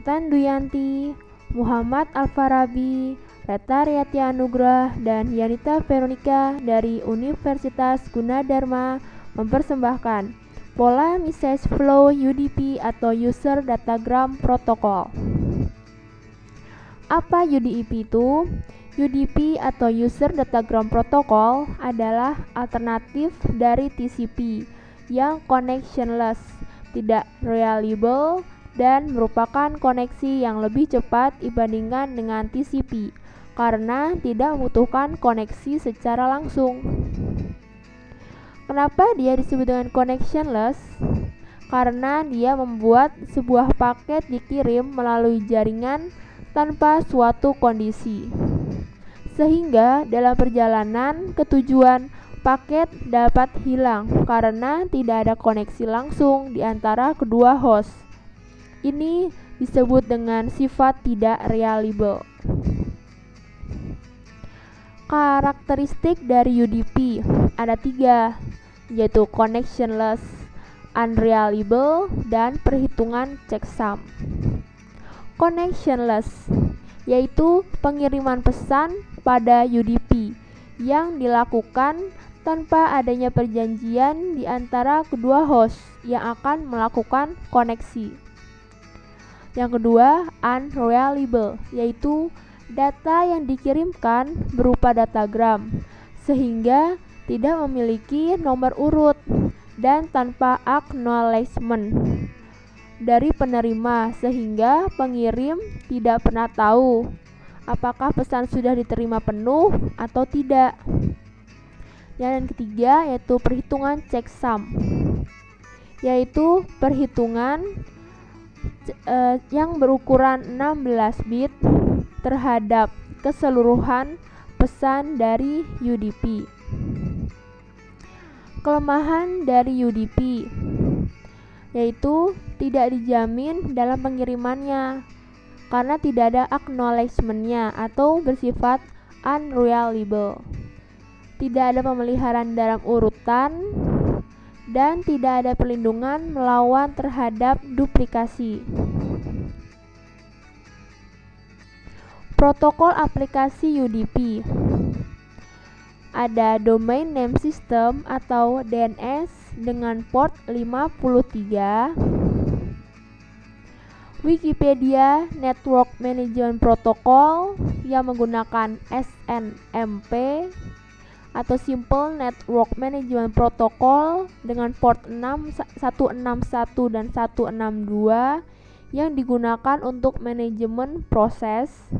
Intan Duyanti, Muhammad Alfarabi, Reta Riyati Anugrah, dan Yanita Veronica dari Universitas Gunadarma mempersembahkan Pola Message Flow UDP atau User Datagram Protocol. Apa UDP itu? UDP atau User Datagram Protocol adalah alternatif dari TCP yang connectionless, tidak reliable, dan merupakan koneksi yang lebih cepat dibandingkan dengan TCP karena tidak membutuhkan koneksi secara langsung. Kenapa dia disebut dengan connectionless? Karena dia membuat sebuah paket dikirim melalui jaringan tanpa suatu kondisi, sehingga dalam perjalanan ke tujuan paket dapat hilang karena tidak ada koneksi langsung di antara kedua host. Ini disebut dengan sifat tidak reliable. Karakteristik dari UDP ada 3, yaitu connectionless, unreliable, dan perhitungan checksum. Connectionless yaitu pengiriman pesan pada UDP yang dilakukan tanpa adanya perjanjian di antara kedua host yang akan melakukan koneksi. Yang kedua, unreliable, yaitu data yang dikirimkan berupa datagram, sehingga tidak memiliki nomor urut dan tanpa acknowledgement dari penerima, sehingga pengirim tidak pernah tahu apakah pesan sudah diterima penuh atau tidak. Yang ketiga yaitu perhitungan checksum, yaitu perhitungan yang berukuran 16 bit terhadap keseluruhan pesan dari UDP. Kelemahan dari UDP yaitu tidak dijamin dalam pengirimannya karena tidak ada acknowledgement-nya atau bersifat unreliable. Tidak ada pemeliharaan dalam urutan dan tidak ada perlindungan melawan terhadap duplikasi. Protokol aplikasi UDP. Ada Domain Name System atau DNS dengan port 53. Wikipedia Network Management Protocol yang menggunakan SNMP atau Simple Network Management Protocol dengan port 161 dan 162 yang digunakan untuk manajemen proses.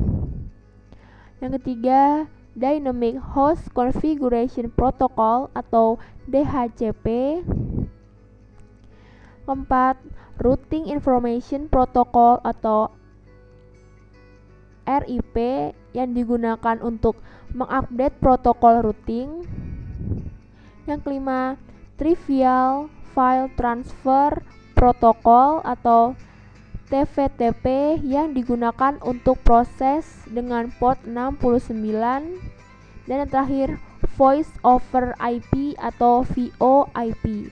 Yang ketiga, Dynamic Host Configuration Protocol atau DHCP. Keempat, Routing Information Protocol atau RIP yang digunakan untuk mengupdate protokol routing. Yang kelima, Trivial File Transfer Protocol atau TFTP yang digunakan untuk proses dengan port 69. Dan yang terakhir, Voice over IP atau VoIP.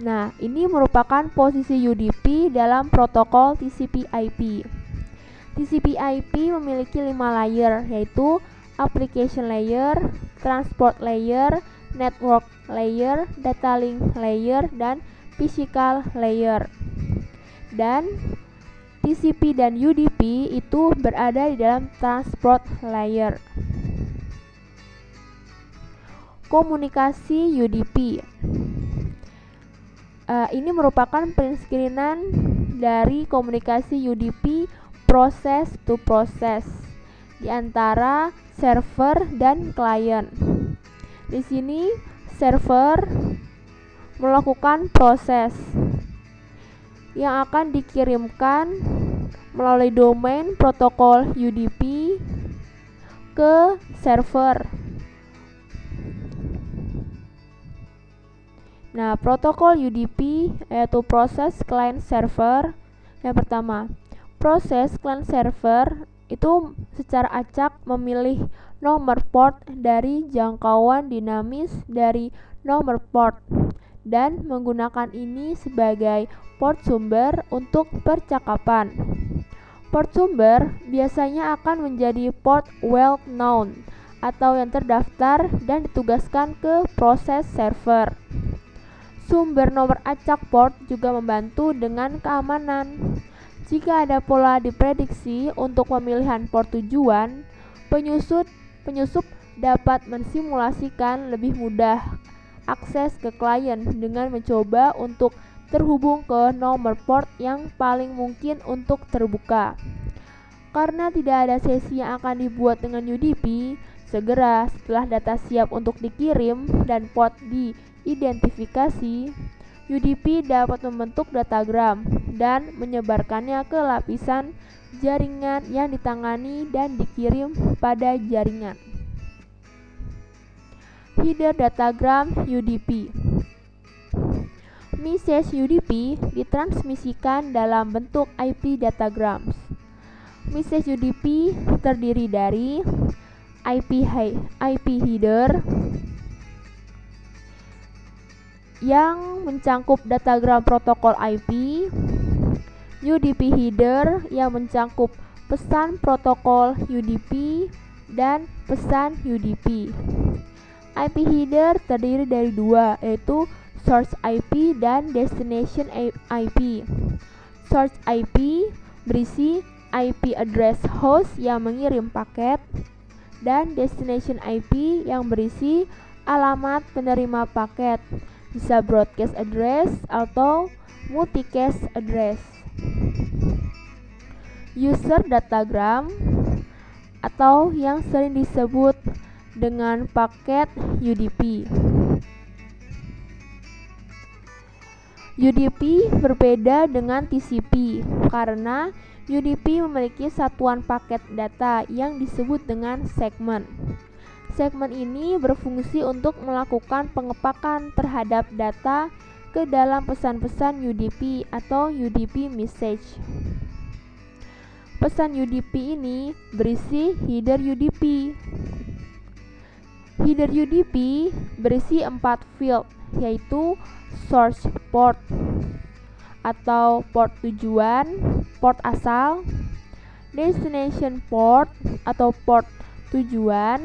Nah, ini merupakan posisi UDP dalam protokol TCP/IP. TCP/IP memiliki 5 layer, yaitu Application Layer, Transport Layer, Network Layer, Data Link Layer, dan Physical Layer. Dan TCP dan UDP itu berada di dalam Transport Layer. Komunikasi UDP. Ini merupakan penskrinan dari komunikasi UDP process to process di antara server dan klien. Di sini server melakukan proses yang akan dikirimkan melalui domain protokol UDP ke server. Nah, protokol UDP yaitu proses client server. Yang pertama, proses client server itu secara acak memilih nomor port dari jangkauan dinamis dari nomor port dan menggunakan ini sebagai port sumber untuk percakapan. Port sumber biasanya akan menjadi port well known atau yang terdaftar dan ditugaskan ke proses server. Sumber nomor acak port juga membantu dengan keamanan. Jika ada pola diprediksi untuk pemilihan port tujuan, penyusup dapat mensimulasikan lebih mudah akses ke klien dengan mencoba untuk terhubung ke nomor port yang paling mungkin untuk terbuka. Karena tidak ada sesi yang akan dibuat dengan UDP, segera setelah data siap untuk dikirim dan port diidentifikasi, UDP dapat membentuk datagram dan menyebarkannya ke lapisan jaringan yang ditangani dan dikirim pada jaringan. Header datagram UDP. Message UDP ditransmisikan dalam bentuk IP datagrams. Message UDP terdiri dari IP header yang mencangkup datagram protokol IP, UDP header yang mencangkup pesan protokol UDP dan pesan UDP. IP header terdiri dari dua, yaitu source IP dan destination IP. Source IP berisi IP address host yang mengirim paket, dan destination IP yang berisi alamat penerima paket, bisa broadcast address atau multicast address. User datagram atau yang sering disebut dengan paket UDP. UDP berbeda dengan TCP karena UDP memiliki satuan paket data yang disebut dengan segmen. Segmen ini berfungsi untuk melakukan pengepakan terhadap data ke dalam pesan-pesan UDP atau UDP message. Pesan UDP ini berisi header UDP. Header UDP berisi 4 field, yaitu source port atau port tujuan, port asal, destination port atau port tujuan,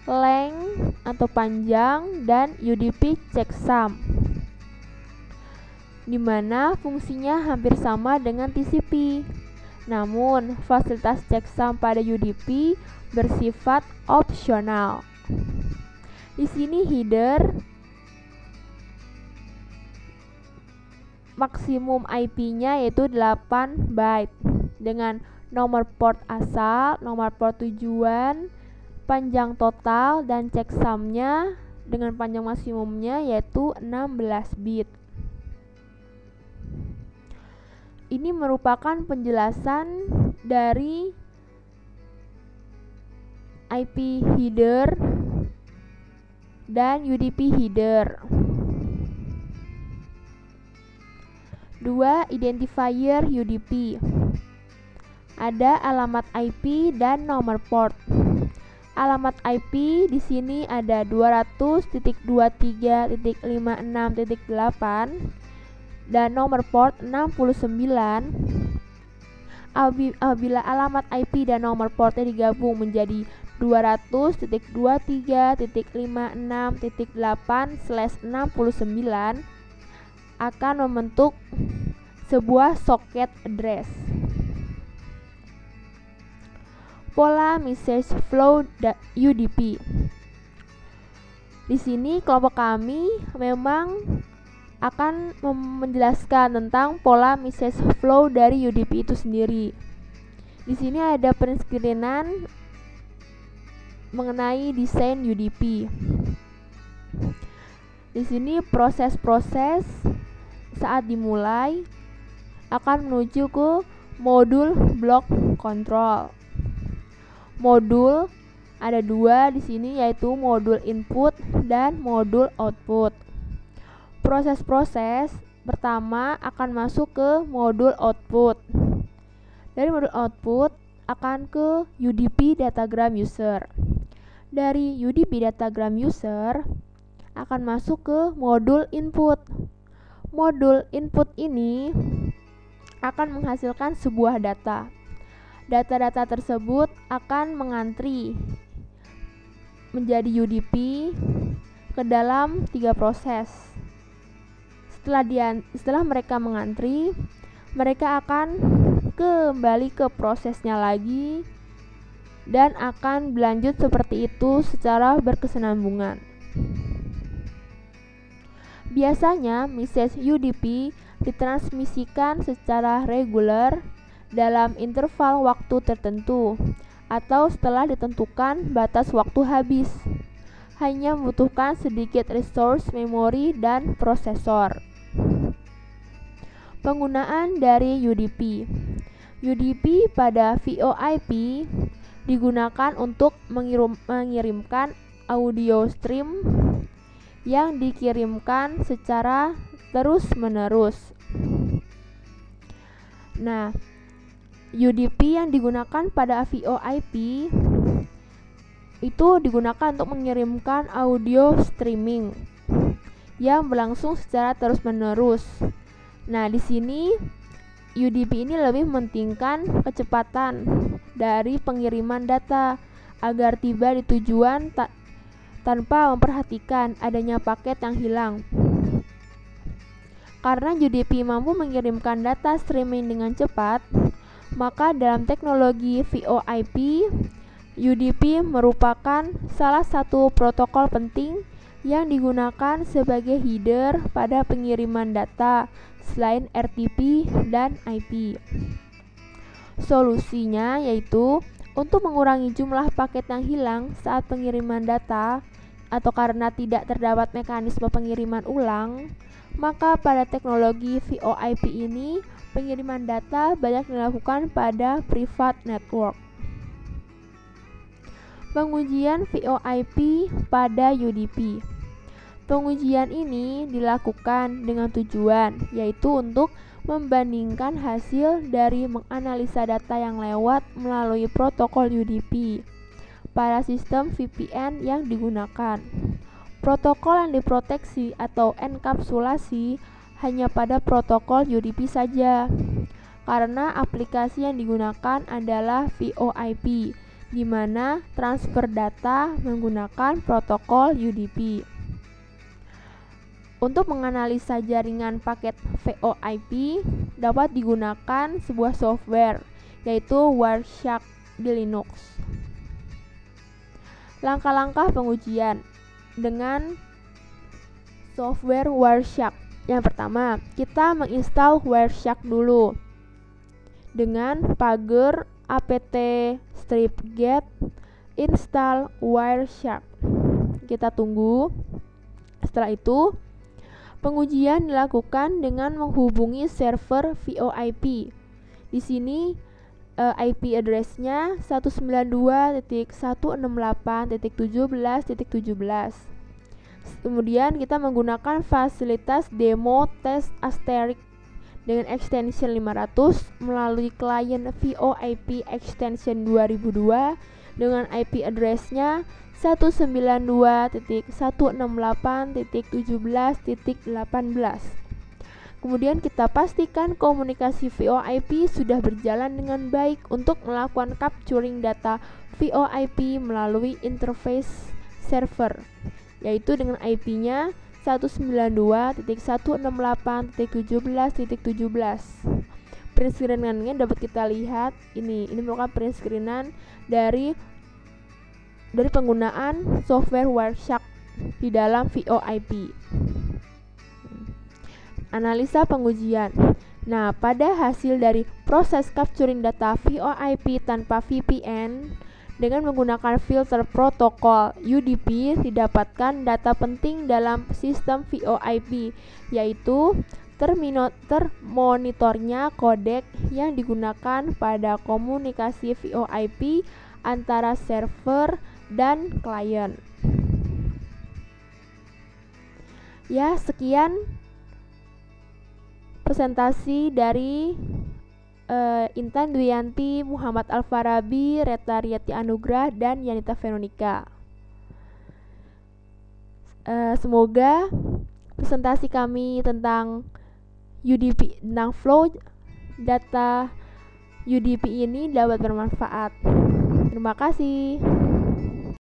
length atau panjang, dan UDP checksum, di mana fungsinya hampir sama dengan TCP. Namun, fasilitas checksum pada UDP bersifat opsional. Di sini header maksimum IP-nya yaitu 8 byte dengan nomor port asal, nomor port tujuan, panjang total, dan checksum-nya dengan panjang maksimumnya yaitu 16 bit. Ini merupakan penjelasan dari IP header dan UDP header. 2. Identifier UDP. Ada alamat IP dan nomor port. Alamat IP di sini ada 200.23.56.8 dan nomor port 69. Apabila alamat IP dan nomor portnya digabung menjadi 200.23.56.8/69 akan membentuk sebuah socket address. Pola message flow UDP. Di sini kelompok kami memang akan menjelaskan tentang pola message flow dari UDP itu sendiri. Di sini ada penskrinan mengenai desain UDP. Di sini proses-proses saat dimulai akan menuju ke modul block control. Modul ada dua di sini, yaitu modul input dan modul output. Proses-proses pertama akan masuk ke modul output. Dari modul output akan ke UDP datagram user. Dari UDP datagram user akan masuk ke modul input. Modul input ini akan menghasilkan sebuah data. Data-data tersebut akan mengantri menjadi UDP ke dalam 3 proses. Setelah mereka mengantri, mereka akan kembali ke prosesnya lagi dan akan berlanjut seperti itu secara berkesinambungan. Biasanya, message UDP ditransmisikan secara reguler dalam interval waktu tertentu atau setelah ditentukan batas waktu habis. Hanya membutuhkan sedikit resource memori dan prosesor. Penggunaan dari UDP. UDP pada VoIP digunakan untuk mengirimkan audio stream yang dikirimkan secara terus-menerus. Nah, UDP yang digunakan pada VoIP itu digunakan untuk mengirimkan audio streaming yang berlangsung secara terus-menerus. Nah, di sini UDP ini lebih mementingkan kecepatan dari pengiriman data agar tiba di tujuan tanpa memperhatikan adanya paket yang hilang. Karena UDP mampu mengirimkan data streaming dengan cepat, maka dalam teknologi VoIP, UDP merupakan salah satu protokol penting yang digunakan sebagai header pada pengiriman data selain RTP dan IP. Solusinya yaitu untuk mengurangi jumlah paket yang hilang saat pengiriman data atau karena tidak terdapat mekanisme pengiriman ulang, maka pada teknologi VoIP ini pengiriman data banyak dilakukan pada private network. Pengujian VoIP pada UDP. Pengujian ini dilakukan dengan tujuan yaitu untuk membandingkan hasil dari menganalisa data yang lewat melalui protokol UDP pada sistem VPN yang digunakan. Protokol yang diproteksi atau enkapsulasi hanya pada protokol UDP saja, karena aplikasi yang digunakan adalah VoIP, di mana transfer data menggunakan protokol UDP. Untuk menganalisa jaringan paket VoIP dapat digunakan sebuah software, yaitu Wireshark di Linux. Langkah-langkah pengujian dengan software Wireshark. Yang pertama, kita menginstal Wireshark dulu dengan pagar apt-get install Wireshark. Kita tunggu. Setelah itu, pengujian dilakukan dengan menghubungi server VoIP. Di sini IP address-nya 192.168.17.17. Kemudian kita menggunakan fasilitas demo test asterisk dengan extension 500 melalui klien VoIP extension 2002 dengan IP address-nya 192.168.17.18. Kemudian kita pastikan komunikasi VoIP sudah berjalan dengan baik untuk melakukan capturing data VoIP melalui interface server, yaitu dengan IP-nya 192.168.17.17. Print screen-nya dapat kita lihat ini merupakan print screen dari penggunaan software Wireshark di dalam VoIP. Analisa pengujian. Nah, pada hasil dari proses capturing data VoIP tanpa VPN dengan menggunakan filter protokol UDP didapatkan data penting dalam sistem VoIP, yaitu termonitornya kodek yang digunakan pada komunikasi VoIP antara server dan klien. Ya, sekian presentasi dari Intan Dwiyanti, Muhammad Al-Farabi, Reta Riyati Anugrah, dan Yanita Veronica. Semoga presentasi kami tentang UDP tentang flow data UDP ini dapat bermanfaat. Terima kasih.